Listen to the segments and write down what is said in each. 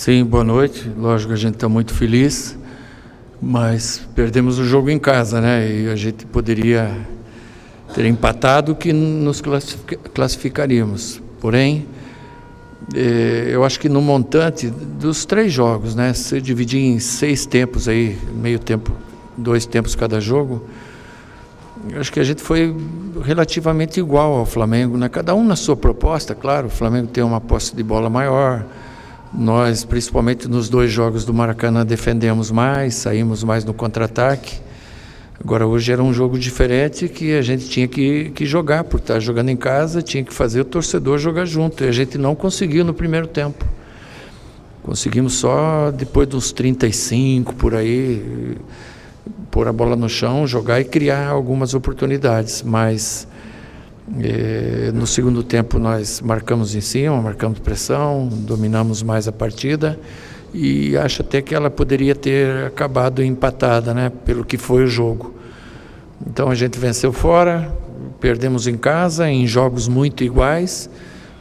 Sim, boa noite. Lógico que a gente está muito feliz, mas perdemos o jogo em casa, né? E a gente poderia ter empatado que nos classificaríamos. Porém, eu acho que no montante dos 3 jogos, né? Se dividir em 6 tempos aí, meio tempo, 2 tempos cada jogo, eu acho que a gente foi relativamente igual ao Flamengo, né? Cada um na sua proposta, claro. O Flamengo tem uma posse de bola maior. Nós, principalmente nos 2 jogos do Maracanã, defendemos mais, saímos mais no contra-ataque. Agora, hoje era um jogo diferente que a gente tinha que jogar, por estar jogando em casa, tinha que fazer o torcedor jogar junto. E a gente não conseguiu no primeiro tempo. Conseguimos só depois dos 35, por aí, pôr a bola no chão, jogar e criar algumas oportunidades. Mas no segundo tempo nós marcamos em cima, marcamos pressão, dominamos mais a partida e acho até que ela poderia ter acabado empatada, né, pelo que foi o jogo. Então a gente venceu fora, perdemos em casa, em jogos muito iguais,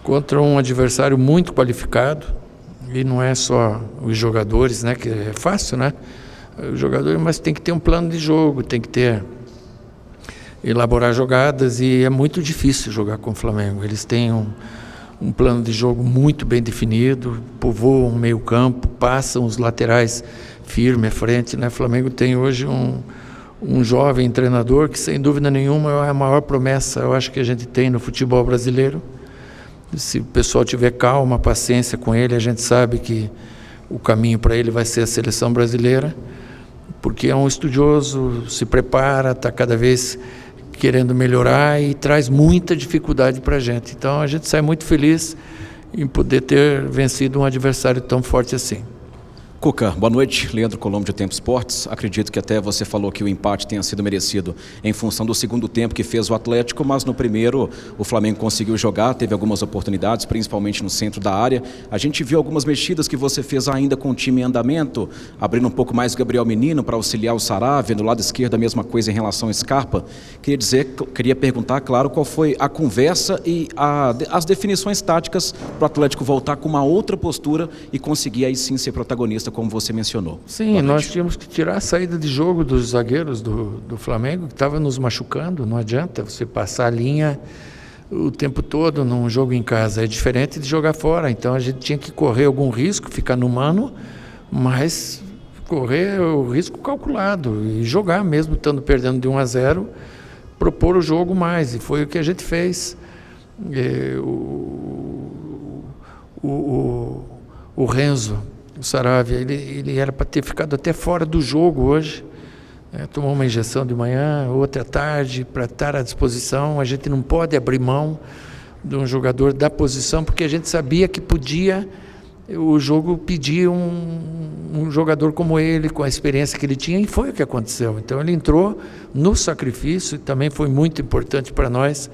contra um adversário muito qualificado, e não é só os jogadores, né, que é fácil, né, os jogadores, mas tem que ter um plano de jogo, tem que elaborar jogadas, e é muito difícil jogar com o Flamengo. Eles têm um plano de jogo muito bem definido, povoam o meio campo, passam os laterais firme à frente, né? O Flamengo tem hoje um jovem treinador que, sem dúvida nenhuma, é a maior promessa, eu acho, que a gente tem no futebol brasileiro. Se o pessoal tiver calma, paciência com ele, a gente sabe que o caminho para ele vai ser a seleção brasileira, porque é um estudioso, se prepara, está cada vez querendo melhorar e traz muita dificuldade para a gente. Então a gente sai muito feliz em poder ter vencido um adversário tão forte assim. Cuca, boa noite. Leandro Colombo, de Tempo Esportes. Acredito que até você falou que o empate tenha sido merecido em função do segundo tempo que fez o Atlético, mas no primeiro o Flamengo conseguiu jogar, teve algumas oportunidades, principalmente no centro da área. A gente viu algumas mexidas que você fez ainda com o time em andamento, abrindo um pouco mais o Gabriel Menino para auxiliar o Saravia, do lado esquerdo a mesma coisa em relação ao Scarpa. Queria perguntar, claro, qual foi a conversa e as definições táticas para o Atlético voltar com uma outra postura e conseguir aí sim ser protagonista, como você mencionou. Sim, nós tínhamos que tirar a saída de jogo dos zagueiros do Flamengo, que estava nos machucando. Não adianta você passar a linha o tempo todo num jogo em casa, é diferente de jogar fora. Então a gente tinha que correr algum risco, ficar no mano, mas correr o risco calculado e jogar mesmo estando perdendo de 1-0, propor o jogo mais, e foi o que a gente fez. O Renzo, o Saravia, ele era para ter ficado até fora do jogo hoje, né? Tomou uma injeção de manhã, outra à tarde, para estar à disposição. A gente não pode abrir mão de um jogador da posição, porque a gente sabia que podia, o jogo pedir um jogador como ele, com a experiência que ele tinha, e foi o que aconteceu. Então ele entrou no sacrifício, e também foi muito importante para nós,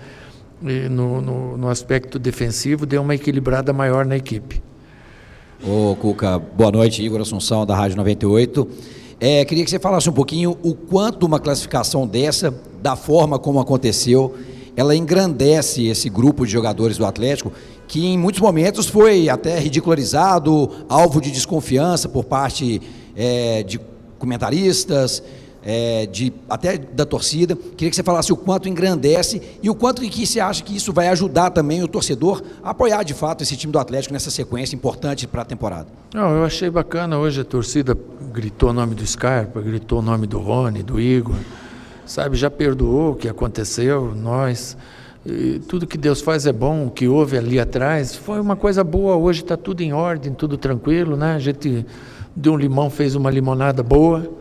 no aspecto defensivo, deu uma equilibrada maior na equipe. Ô Cuca, boa noite. Igor Assunção, da Rádio 98. Queria que você falasse um pouquinho o quanto uma classificação dessa, da forma como aconteceu, ela engrandece esse grupo de jogadores do Atlético, que em muitos momentos foi até ridicularizado, alvo de desconfiança por parte de comentaristas, até da torcida. Queria que você falasse o quanto engrandece e o quanto que você acha que isso vai ajudar também o torcedor a apoiar de fato esse time do Atlético nessa sequência importante para a temporada. Não, eu achei bacana hoje. A torcida gritou o nome do Scarpa, gritou o nome do Rony, do Igor, sabe, já perdoou o que aconteceu. Tudo que Deus faz é bom. O que houve ali atrás foi uma coisa boa. Hoje está tudo em ordem, tudo tranquilo, né? A gente de um limão fez uma limonada boa,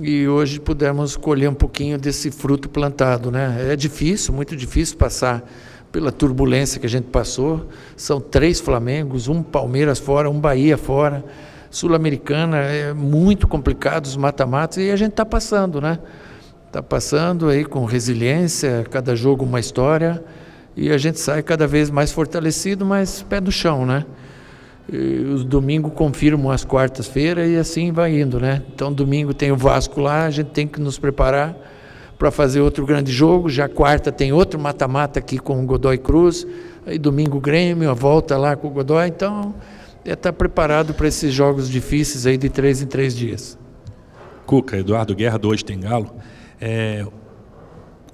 e hoje pudemos colher um pouquinho desse fruto plantado, né? É difícil, muito difícil passar pela turbulência que a gente passou. São 3 Flamengos, um Palmeiras fora, um Bahia fora. Sul-Americana é muito complicado, os mata-matas, e a gente está passando, né? Está passando aí com resiliência, cada jogo uma história, e a gente sai cada vez mais fortalecido, mas pé no chão, né? Os domingos confirmam as quartas-feiras e assim vai indo, né? Então domingo tem o Vasco lá, a gente tem que nos preparar para fazer outro grande jogo. Já quarta tem outro mata-mata aqui com o Godoy Cruz, aí domingo o Grêmio, a volta lá com o Godoy. Então é estar preparado para esses jogos difíceis aí de 3 em 3 dias. Cuca, Eduardo Guerra, do Hoje Tem Galo. Eu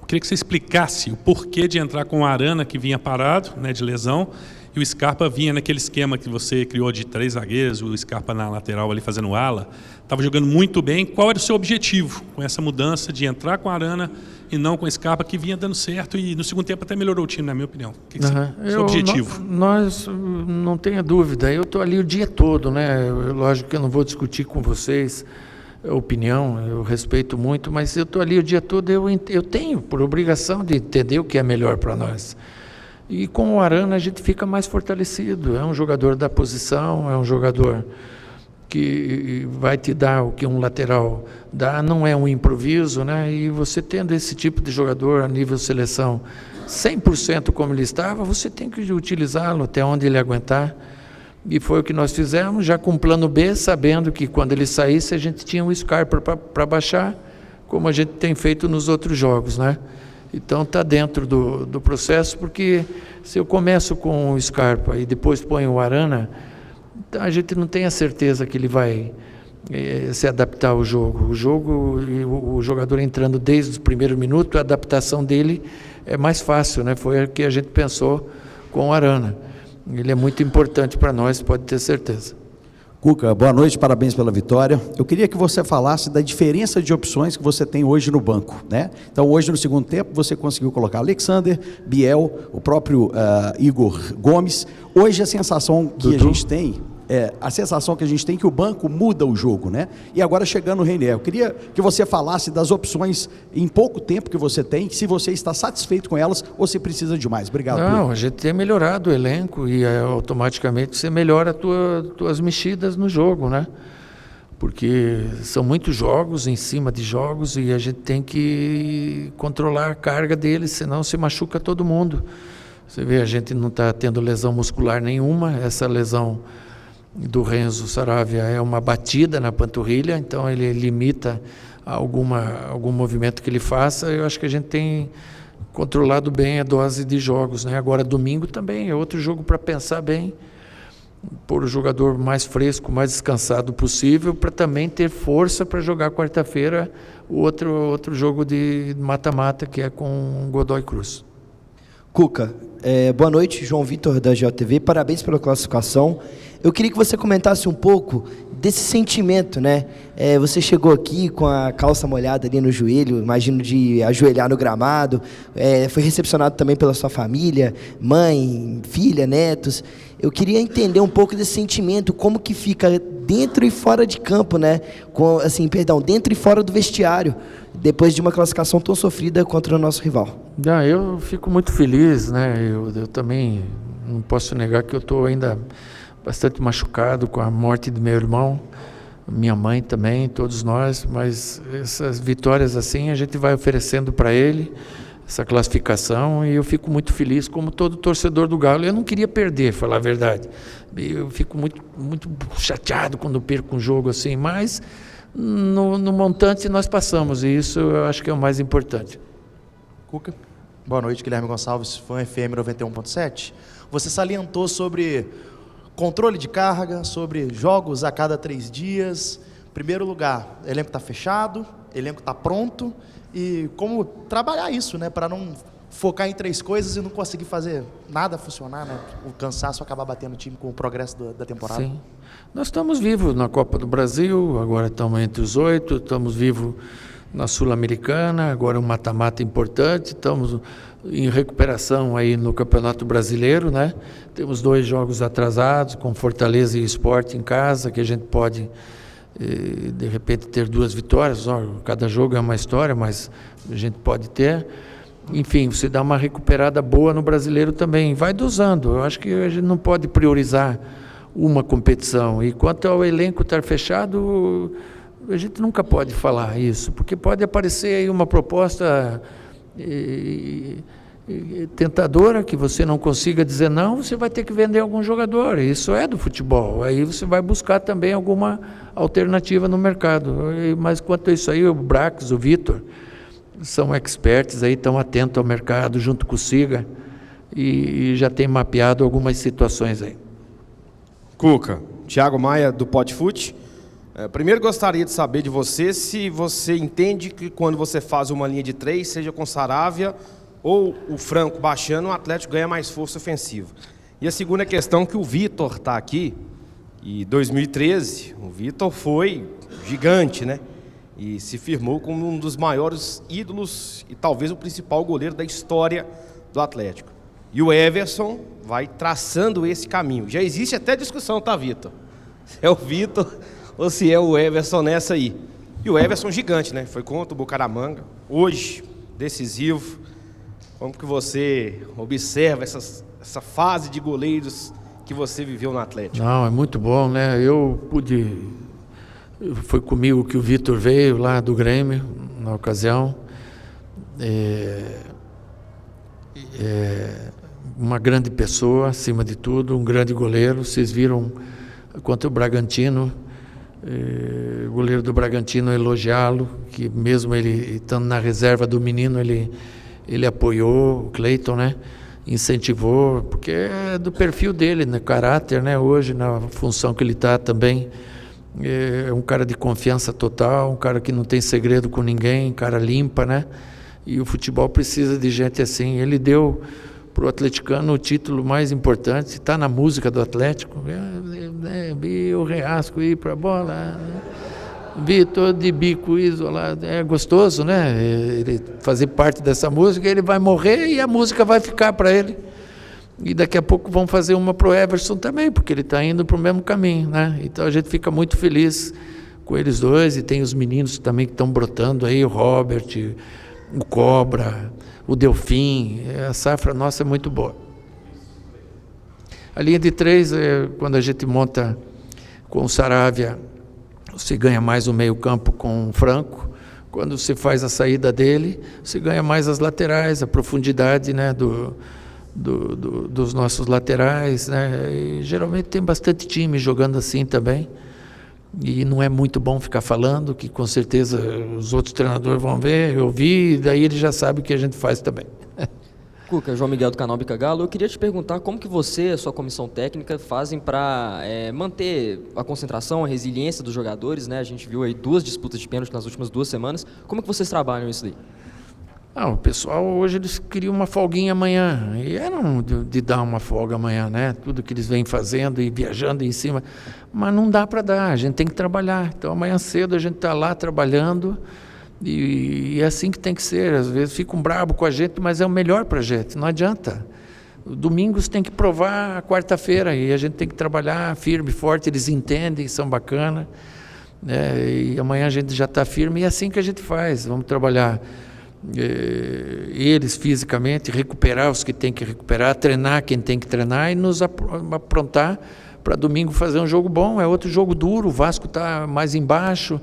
queria que você explicasse o porquê de entrar com o Arana, que vinha parado, né, de lesão, e o Scarpa vinha naquele esquema que você criou de 3 zagueiros, o Scarpa na lateral ali fazendo ala. Estava jogando muito bem. Qual era o seu objetivo com essa mudança de entrar com o Arana e não com o Scarpa, que vinha dando certo e no segundo tempo até melhorou o time, na minha opinião? O que é o seu objetivo? Nós, não tenha dúvida, eu estou ali o dia todo, né? Lógico que eu não vou discutir com vocês a opinião, eu respeito muito, mas eu estou ali o dia todo, eu tenho por obrigação de entender o que é melhor para nós. E com o Arana a gente fica mais fortalecido, é um jogador da posição, é um jogador que vai te dar o que um lateral dá, não é um improviso, né? E você tendo esse tipo de jogador a nível seleção 100% como ele estava, você tem que utilizá-lo até onde ele aguentar. E foi o que nós fizemos, já com um plano B, sabendo que quando ele saísse a gente tinha o Scarpa para baixar, como a gente tem feito nos outros jogos, né? Então está dentro do processo, porque se eu começo com o Scarpa e depois ponho o Arana, a gente não tem a certeza que ele vai se adaptar ao jogo. O jogador entrando desde o primeiro minuto, a adaptação dele é mais fácil, né? Foi o que a gente pensou com o Arana. Ele é muito importante para nós, pode ter certeza. Cuca, boa noite, parabéns pela vitória. Eu queria que você falasse da diferença de opções que você tem hoje no banco, né? Então, hoje no segundo tempo, você conseguiu colocar Alexander, Biel, o próprio Igor Gomes. Hoje a sensação que a gente tem é que o banco muda o jogo, né? E agora chegando o Reinier, eu queria que você falasse das opções em pouco tempo que você tem, se você está satisfeito com elas ou se precisa de mais. Obrigado. Não, a gente tem melhorado o elenco e automaticamente você melhora as tuas mexidas no jogo, né? Porque são muitos jogos em cima de jogos e a gente tem que controlar a carga deles, senão se machuca todo mundo. Você vê, a gente não está tendo lesão muscular nenhuma, essa lesão do Renzo Saravia é uma batida na panturrilha, então ele limita algum movimento que ele faça. Eu acho que a gente tem controlado bem a dose de jogos, né? Agora domingo também é outro jogo para pensar bem, pôr o jogador mais fresco, mais descansado possível, para também ter força para jogar quarta-feira o outro jogo de mata-mata, que é com Godoy Cruz. Cuca, boa noite, João Vitor da GeoTV, parabéns pela classificação. Eu queria que você comentasse um pouco desse sentimento, né? Você chegou aqui com a calça molhada ali no joelho, imagino de ajoelhar no gramado, foi recepcionado também pela sua família, mãe, filha, netos. Eu queria entender um pouco desse sentimento, como que fica dentro e fora de campo, né? Dentro e fora do vestiário, depois de uma classificação tão sofrida contra o nosso rival. Eu fico muito feliz, né? Eu também não posso negar que eu estou ainda bastante machucado com a morte do meu irmão, minha mãe também, todos nós, mas essas vitórias assim a gente vai oferecendo para ele, essa classificação, e eu fico muito feliz, como todo torcedor do Galo. Eu não queria perder, falar a verdade. Eu fico muito, muito chateado quando perco um jogo assim, mas no montante nós passamos, e isso eu acho que é o mais importante. Cuca, boa noite, Guilherme Gonçalves, Fã FM 91.7. Você salientou sobre controle de carga, sobre jogos a cada 3 dias. Em primeiro lugar, o elenco está fechado, o elenco está pronto, e como trabalhar isso, né, para não focar em 3 coisas e não conseguir fazer nada funcionar, né? O cansaço acabar batendo o time com o progresso da temporada. Sim. Nós estamos vivos na Copa do Brasil, agora estamos entre os 8, estamos vivos na Sul-Americana, agora um mata-mata importante, estamos em recuperação aí no Campeonato Brasileiro, né? Temos 2 jogos atrasados, com Fortaleza e Sport em casa, que a gente pode, de repente, ter 2 vitórias. Cada jogo é uma história, mas a gente pode ter. Enfim, você dá uma recuperada boa no Brasileiro também. Vai dosando. Eu acho que a gente não pode priorizar uma competição. E quanto ao elenco estar fechado, a gente nunca pode falar isso, porque pode aparecer aí uma proposta tentadora, que você não consiga dizer não, você vai ter que vender algum jogador. Isso é do futebol. Aí você vai buscar também alguma alternativa no mercado. Mas quanto a isso aí, o Brax, o Vitor, são experts aí, estão atentos ao mercado junto com o Siga e já tem mapeado algumas situações aí. Cuca, Thiago Maia, do Podfute. Primeiro gostaria de saber de você se você entende que quando você faz uma linha de 3, seja com Saravia ou o Franco baixando, o Atlético ganha mais força ofensiva. E a segunda questão é que o Vitor está aqui, e em 2013, o Vitor foi gigante, né? E se firmou como um dos maiores ídolos e talvez o principal goleiro da história do Atlético. E o Everson vai traçando esse caminho. Já existe até discussão, tá, Vitor? Se é o Vitor ou se é o Everson nessa aí. E o Everson gigante, né? Foi contra o Bucaramanga, hoje, decisivo. Como que você observa essa fase de goleiros que você viveu no Atlético? Não, é muito bom, né? Foi comigo que o Vitor veio lá do Grêmio, na ocasião. Uma grande pessoa, acima de tudo, um grande goleiro. Vocês viram contra o Bragantino, o goleiro do Bragantino elogiá-lo, que mesmo ele estando na reserva do menino, ele apoiou o Cleiton, né? Incentivou, porque é do perfil dele, no caráter, né? Hoje, na função que ele está também, é um cara de confiança total, um cara que não tem segredo com ninguém, um cara limpa, né? E o futebol precisa de gente assim. Ele deu para o atleticano o título mais importante, está na música do Atlético, vi o Reasco ir para a bola, Vitor de bico isolado, é gostoso, né? Ele fazer parte dessa música, ele vai morrer e a música vai ficar para ele. E daqui a pouco vão fazer uma para o Everson também, porque ele está indo para o mesmo caminho, né? Então a gente fica muito feliz com eles dois, e tem os meninos também que estão brotando aí, o Robert, o Cobra, o Delfim. A safra nossa é muito boa. A linha de 3, quando a gente monta com o Saravia, você ganha mais o meio-campo com o Franco. Quando você faz a saída dele, você ganha mais as laterais, a profundidade, né, dos nossos laterais, né? E geralmente tem bastante time jogando assim também. E não é muito bom ficar falando, que com certeza os outros treinadores vão ver, eu vi, e daí ele já sabe o que a gente faz também. Cuca, João Miguel do canal Bica Galo, eu queria te perguntar como que você e a sua comissão técnica fazem para manter a concentração, a resiliência dos jogadores, né? A gente viu aí 2 disputas de pênalti nas últimas 2 semanas. Como que vocês trabalham isso daí? O pessoal hoje eles queriam uma folguinha amanhã, e eram de dar uma folga amanhã, né? Tudo que eles vêm fazendo e viajando em cima, mas não dá para dar, a gente tem que trabalhar. Então amanhã cedo a gente está lá trabalhando, e é assim que tem que ser. Às vezes ficam bravos com a gente, mas é o melhor para a gente, não adianta. Domingos tem que provar a quarta-feira, e a gente tem que trabalhar firme, forte, eles entendem, são bacanas, né? E amanhã a gente já está firme, e é assim que a gente faz, vamos trabalhar eles fisicamente, recuperar os que tem que recuperar, treinar quem tem que treinar e nos aprontar para domingo fazer um jogo bom. É outro jogo duro, o Vasco está mais embaixo,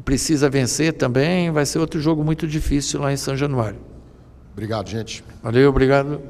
precisa vencer também, vai ser outro jogo muito difícil lá em São Januário. Obrigado, gente. Valeu, obrigado.